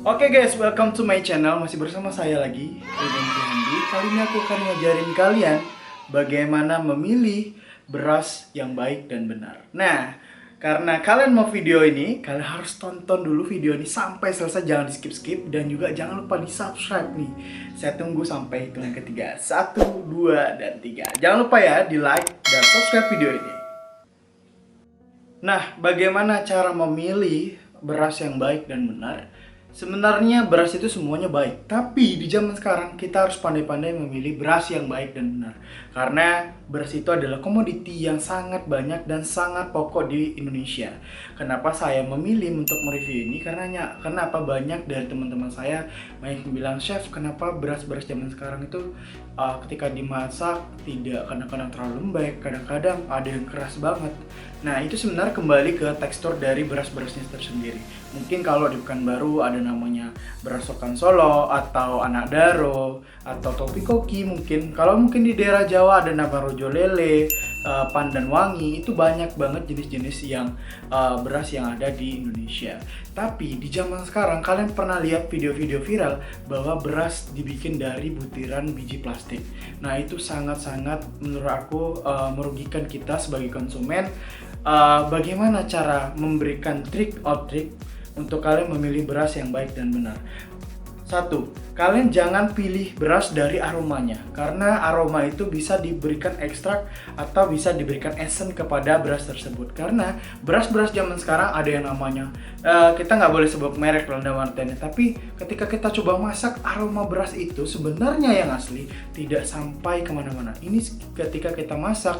Oke guys, welcome to my channel. Masih bersama saya lagi, Ruben Handi. Kali ini aku akan ngajarin kalian bagaimana memilih beras yang baik dan benar. Nah, karena kalian mau video ini, kalian harus tonton dulu video ini sampai selesai, jangan di skip-skip. Dan juga jangan lupa di subscribe nih. Saya tunggu sampai hitungan ketiga. 1, 2, dan 3. Jangan lupa ya di like dan subscribe video ini. Nah, bagaimana cara memilih beras yang baik dan benar? Sebenarnya beras itu semuanya baik, tapi di zaman sekarang kita harus pandai-pandai memilih beras yang baik dan benar. Karena beras itu adalah komoditi yang sangat banyak dan sangat pokok di Indonesia. Kenapa saya memilih untuk mereview ini? Kenapa banyak dari teman-teman saya banyak yang bilang, "Chef, kenapa beras-beras zaman sekarang itu ketika dimasak tidak kadang-kadang terlalu lembek, kadang-kadang ada yang keras banget." Nah, itu sebenarnya kembali ke tekstur dari beras-berasnya tersendiri. Mungkin kalau di Pekanbaru ada namanya beras Sokan Solo atau Anak Daro atau Topi Koki mungkin. Kalau mungkin di daerah Jawa ada nama Rojo Lele, Pandan Wangi, itu banyak banget jenis-jenis yang beras yang ada di Indonesia. Tapi di zaman sekarang kalian pernah lihat video-video viral bahwa beras dibikin dari butiran biji plastik. Nah, itu sangat-sangat menurut aku merugikan kita sebagai konsumen. Bagaimana cara memberikan trik or trik untuk kalian memilih beras yang baik dan benar? Satu, kalian jangan pilih beras dari aromanya, karena aroma itu bisa diberikan ekstrak atau bisa diberikan esen kepada beras tersebut. Karena beras-beras zaman sekarang ada yang namanya kita nggak boleh sebut merek dalam artiannya, tapi ketika kita coba masak, aroma beras itu sebenarnya yang asli tidak sampai kemana-mana. Ini ketika kita masak,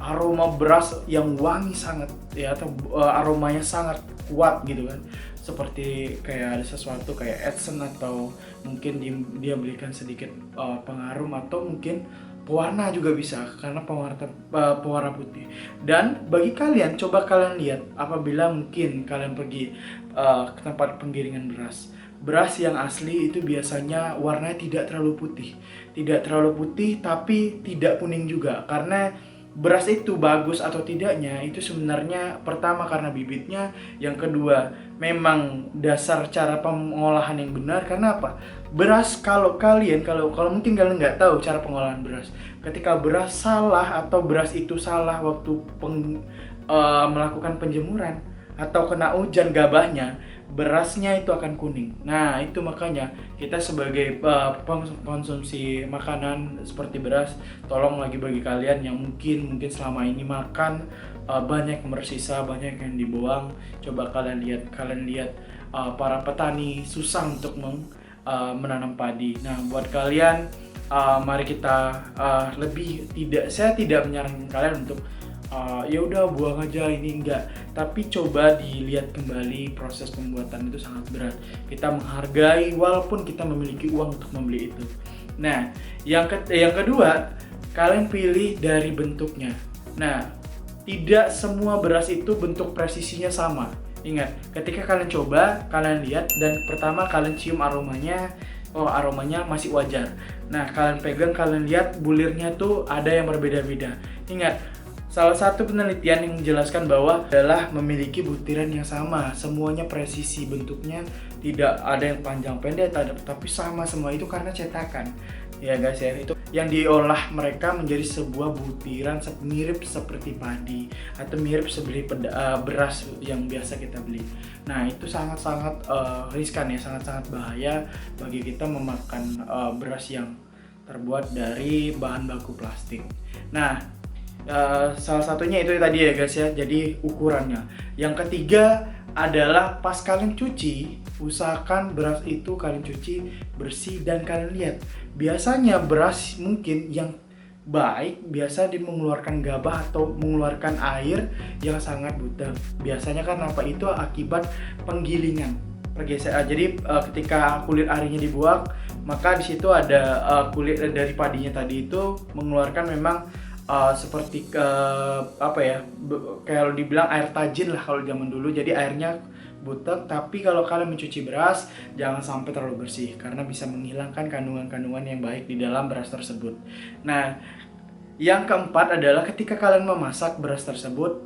aroma beras yang wangi sangat ya, atau aromanya sangat kuat gitu kan, seperti kayak ada sesuatu kayak esen, atau mungkin dia berikan sedikit pengharum, atau mungkin pewarna juga bisa karena pewarna putih. Dan bagi kalian, coba kalian lihat apabila mungkin kalian pergi ke tempat penggiringan beras yang asli itu biasanya warnanya tidak terlalu putih tapi tidak kuning juga. Karena beras itu bagus atau tidaknya itu sebenarnya pertama karena bibitnya, yang kedua memang dasar cara pengolahan yang benar. Karena apa? Beras, kalau mungkin kalian nggak tahu cara pengolahan beras, ketika beras salah atau beras itu salah waktu melakukan penjemuran atau kena hujan gabahnya, berasnya itu akan kuning. Nah, itu makanya kita sebagai konsumsi makanan seperti beras, tolong lagi bagi kalian yang mungkin selama ini makan banyak yang bersisa, banyak yang dibuang, coba kalian lihat para petani susah untuk menanam padi. Nah, buat kalian, mari kita saya tidak menyarankan kalian untuk ya udah buang aja, ini enggak, tapi coba dilihat kembali, proses pembuatan itu sangat berat. Kita menghargai walaupun kita memiliki uang untuk membeli itu. Nah, yang kedua, kalian pilih dari bentuknya. Nah, tidak semua beras itu bentuk presisinya sama. Ingat, ketika kalian coba, kalian lihat, dan pertama kalian cium aromanya, oh aromanya masih wajar. Nah, kalian pegang, kalian lihat bulirnya tuh ada yang berbeda-beda. Ingat, salah satu penelitian yang menjelaskan bahwa adalah memiliki butiran yang sama, semuanya presisi bentuknya, tidak ada yang panjang pendek, tapi sama semua, itu karena cetakan. Ya guys ya, itu yang diolah mereka menjadi sebuah butiran mirip seperti padi atau mirip seperti beras yang biasa kita beli. Nah, itu sangat-sangat riskan ya, sangat-sangat bahaya bagi kita memakan beras yang terbuat dari bahan baku plastik. Nah, salah satunya itu tadi ya guys ya, jadi ukurannya. Yang ketiga adalah pas kalian cuci, usahakan beras itu kalian cuci bersih dan kalian lihat. Biasanya beras mungkin yang baik biasa mengeluarkan gabah atau mengeluarkan air yang sangat butek. Biasanya kan apa itu akibat penggilingan, pergeseran. Jadi ketika kulit arinya dibuang, maka di situ ada kulit dari padinya tadi itu mengeluarkan memang seperti kayak dibilang air tajin lah kalau zaman dulu. Jadi airnya butek, tapi kalau kalian mencuci beras jangan sampai terlalu bersih karena bisa menghilangkan kandungan-kandungan yang baik di dalam beras tersebut. Nah, yang keempat adalah ketika kalian memasak beras tersebut,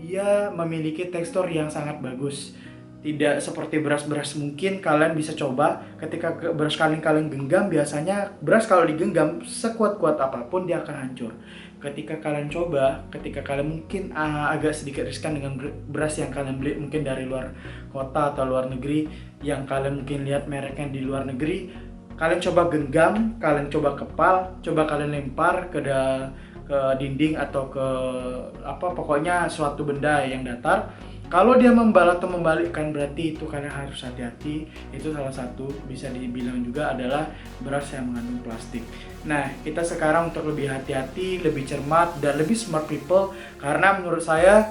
dia memiliki tekstur yang sangat bagus. tidak seperti beras-beras. Mungkin kalian bisa coba ketika beras kalian genggam, biasanya beras kalau digenggam sekuat-kuat apapun dia akan hancur. Ketika kalian coba, ketika kalian mungkin agak sedikit riskan dengan beras yang kalian beli mungkin dari luar kota atau luar negeri, yang kalian mungkin lihat mereknya di luar negeri, kalian coba genggam, kalian coba kepal, coba kalian lempar ke dinding atau ke pokoknya suatu benda yang datar. Kalau dia membalat atau membalikkan, berarti itu kalian harus hati-hati. Itu salah satu bisa dibilang juga adalah beras yang mengandung plastik. Nah, kita sekarang untuk lebih hati-hati, lebih cermat, dan lebih smart people, karena menurut saya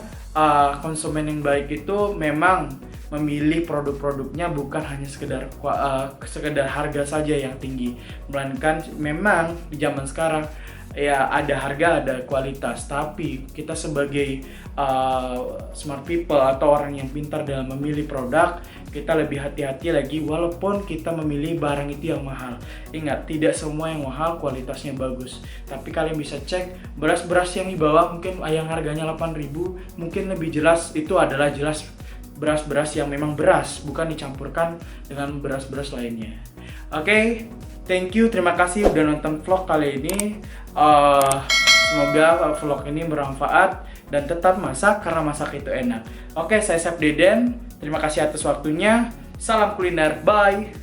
konsumen yang baik itu memang memilih produk-produknya bukan hanya sekedar harga saja yang tinggi, melainkan memang di zaman sekarang ya ada harga, ada kualitas. Tapi kita sebagai smart people atau orang yang pintar dalam memilih produk, kita lebih hati-hati lagi walaupun kita memilih barang itu yang mahal. Ingat, tidak semua yang mahal kualitasnya bagus. Tapi kalian bisa cek beras-beras yang di bawah, mungkin yang harganya 8.000, mungkin lebih jelas itu adalah jelas beras-beras yang memang beras, bukan dicampurkan dengan beras-beras lainnya. Oke, thank you, terima kasih udah nonton vlog kali ini. Semoga vlog ini bermanfaat dan tetap masak karena masak itu enak. Oke, saya Chef Deden. Terima kasih atas waktunya. Salam kuliner. Bye.